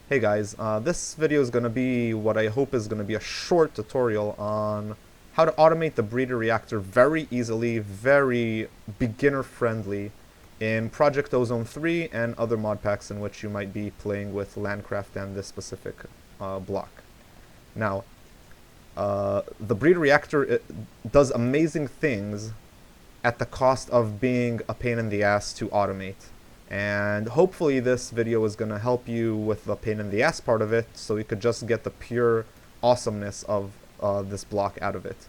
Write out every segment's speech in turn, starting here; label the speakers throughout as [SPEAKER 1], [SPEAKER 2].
[SPEAKER 1] Hey guys, this video is going to be what I hope is going to be a short tutorial on how to automate the breeder reactor very easily, very beginner friendly in Project Ozone 3 and other mod packs in which you might be playing with Landcraft and this specific block. Now, the breeder reactor does amazing things at the cost of being a pain in the ass to automate. And hopefully this video is going to help you with the pain in the ass part of it, so you could just get the pure awesomeness of this block out of it.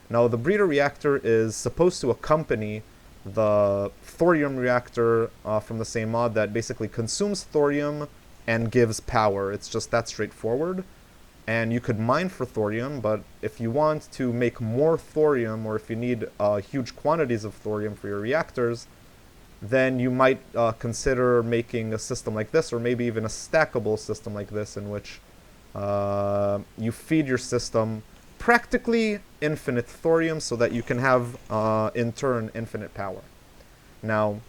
[SPEAKER 1] Now, the breeder reactor is supposed to accompany the thorium reactor from the same mod that basically consumes thorium and gives power. It's just that straightforward. And you could mine for thorium, but if you want to make more thorium, or if you need huge quantities of thorium for your reactors, then you might consider making a system like this, or maybe even a stackable system like this, in which you feed your system practically infinite thorium so that you can have, in turn, infinite power. Now,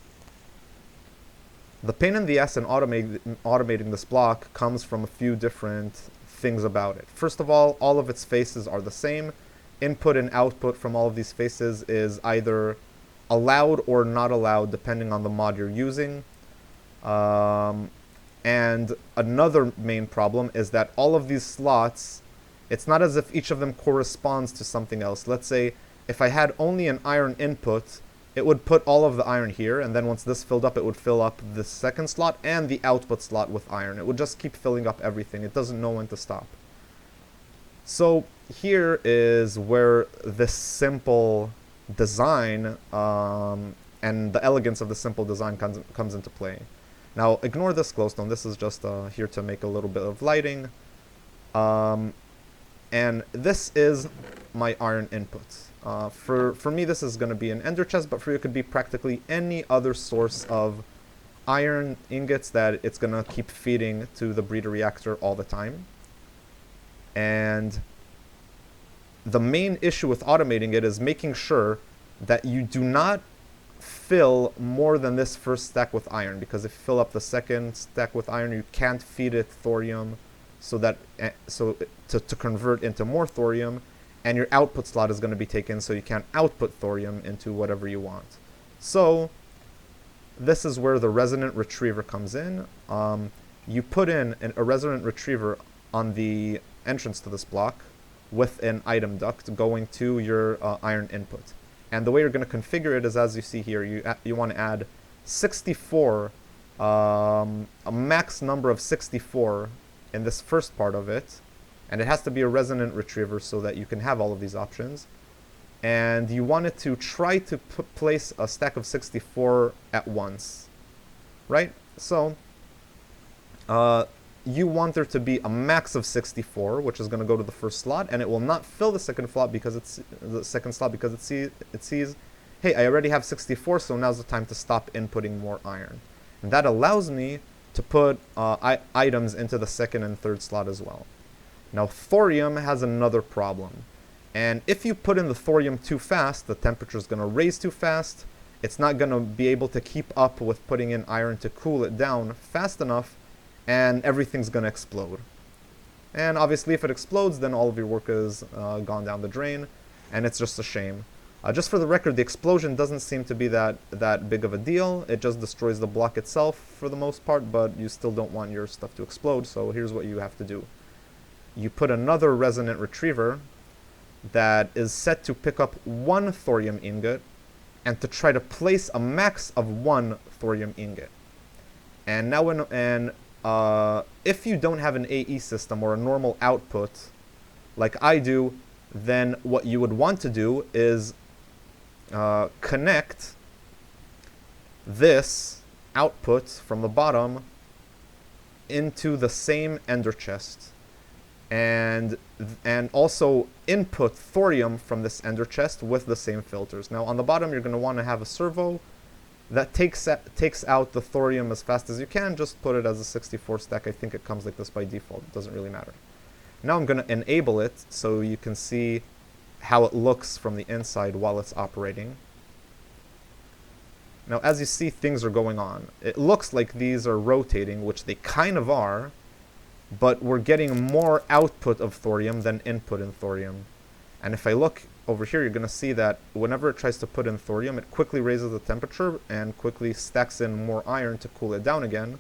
[SPEAKER 1] the pain in the ass in automating this block comes from a few different things about it. First of all of its faces are the same. Input and output from all of these faces is either allowed or not allowed depending on the mod you're using. And another main problem is that all of these slots, it's not as if each of them corresponds to something else. Let's say if I had only an iron input, it would put all of the iron here, and then once this filled up, it would fill up the second slot and the output slot with iron. It would just keep filling up everything. It doesn't know when to stop. So here is where this simple design and the elegance of the simple design comes into play. Now, ignore this glowstone. This is just here to make a little bit of lighting. And this is my iron inputs. For me, this is going to be an ender chest, but for you, it could be practically any other source of iron ingots that it's going to keep feeding to the breeder reactor all the time. And the main issue with automating it is making sure that you do not fill more than this first stack with iron, because if you fill up the second stack with iron, you can't feed it thorium to convert into more thorium, and your output slot is going to be taken, so you can't output thorium into whatever you want. So this is where the resonant retriever comes in. You put in a resonant retriever on the entrance to this block with an item duct going to your iron input. And the way you're going to configure it is, as you see here, you want to add 64, a max number of 64 in this first part of it. And it has to be a resonant retriever so that you can have all of these options. And you want it to try to place a stack of 64 at once, right? So you want there to be a max of 64, which is going to go to the first slot, and it will not fill the second slot because it sees, hey, I already have 64, so now's the time to stop inputting more iron. And that allows me to put items into the second and third slot as well. Now, thorium has another problem. And if you put in the thorium too fast, the temperature is going to raise too fast. It's not going to be able to keep up with putting in iron to cool it down fast enough, and everything's going to explode. And obviously, if it explodes, then all of your work is gone down the drain, and it's just a shame. Just for the record, the explosion doesn't seem to be that big of a deal. It just destroys the block itself for the most part, but you still don't want your stuff to explode, so here's what you have to do. You put another resonant retriever that is set to pick up one thorium ingot and to try to place a max of one thorium ingot. And now if you don't have an AE system or a normal output like I do, then what you would want to do is connect this output from the bottom into the same ender chest. And also input thorium from this ender chest with the same filters. Now on the bottom, you're going to want to have a servo that takes out the thorium as fast as you can. Just put it as a 64 stack. I think it comes like this by default. It doesn't really matter. Now I'm going to enable it so you can see how it looks from the inside while it's operating. Now as you see, things are going on. It looks like these are rotating, which they kind of are. but we're getting more output of thorium than input in thorium. And if I look over here, you're going to see that whenever it tries to put in thorium, it quickly raises the temperature and quickly stacks in more iron to cool it down again.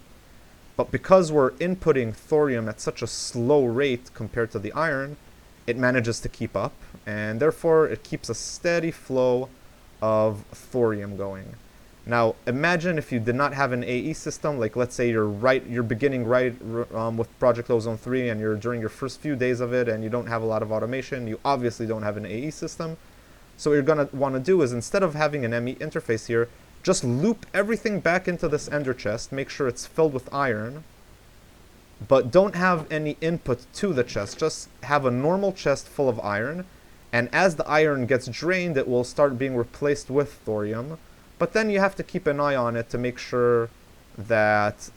[SPEAKER 1] But because we're inputting thorium at such a slow rate compared to the iron, it manages to keep up, and therefore it keeps a steady flow of thorium going. Now, imagine if you did not have an AE system, like let's say you're beginning with Project Ozone 3 and you're during your first few days of it and you don't have a lot of automation, you obviously don't have an AE system. So what you're going to want to do is, instead of having an ME interface here, just loop everything back into this ender chest, make sure it's filled with iron, but don't have any input to the chest, just have a normal chest full of iron, and as the iron gets drained, it will start being replaced with thorium. But then you have to keep an eye on it to make sure that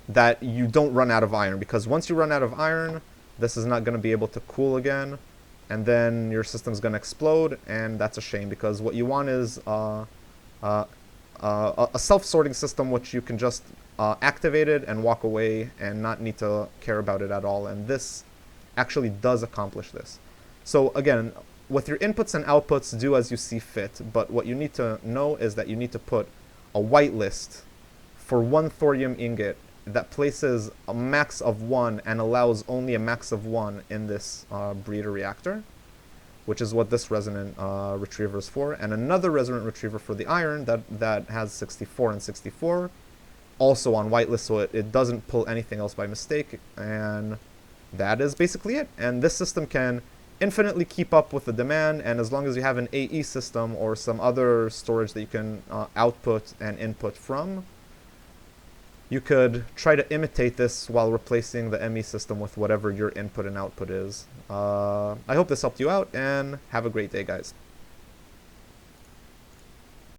[SPEAKER 1] that you don't run out of iron, because once you run out of iron, this is not going to be able to cool again, and then your system's going to explode, and that's a shame, because what you want is a self-sorting system which you can just activate it and walk away and not need to care about it at all, and this actually does accomplish this. So again, with your inputs and outputs, do as you see fit, but what you need to know is that you need to put a whitelist for one thorium ingot that places a max of 1 and allows only a max of 1 in this breeder reactor, which is what this resonant retriever is for, and another resonant retriever for the iron that has 64 and 64, also on whitelist, so it doesn't pull anything else by mistake, and that is basically it. And this system can infinitely keep up with the demand, and as long as you have an AE system or some other storage that you can output and input from, you could try to imitate this while replacing the ME system with whatever your input and output is. I hope this helped you out, and have a great day, guys.